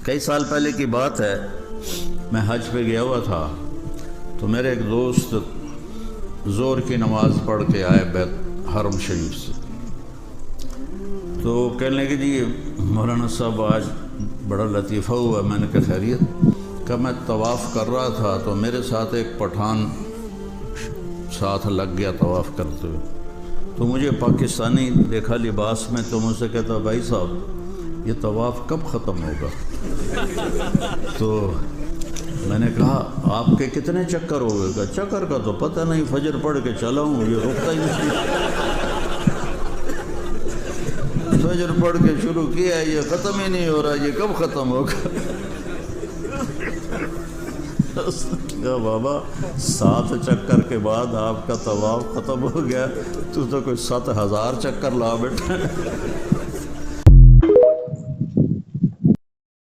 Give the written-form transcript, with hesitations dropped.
کئی سال پہلے کی بات ہے، میں حج پہ گیا ہوا تھا تو میرے ایک دوست ظہر کی نماز پڑھ کے آئے بیت حرم شریف سے، تو کہنے لگے جی مولانا صاحب آج بڑا لطیفہ ہوا۔ میں نے کہا خیریت؟ کہ میں طواف کر رہا تھا تو میرے ساتھ ایک پٹھان ساتھ لگ گیا طواف کرتے ہوئے، تو مجھے پاکستانی دیکھا لباس میں، تو مجھ سے کہتا بھائی صاحب یہ طواف کب ختم ہوگا؟ تو میں نے کہا آپ کے کتنے چکر ہو گئے؟ کہ چکر کا تو پتہ نہیں، فجر پڑھ کے چلا ہوں، یہ رکتا ہی نہیں۔ فجر پڑھ کے شروع کیا ہے، یہ ختم ہی نہیں ہو رہا، یہ کب ختم ہوگا؟ کہا بابا 7 چکر کے بعد آپ کا طواف ختم ہو گیا، تو کوئی 7000 چکر لا بیٹھا۔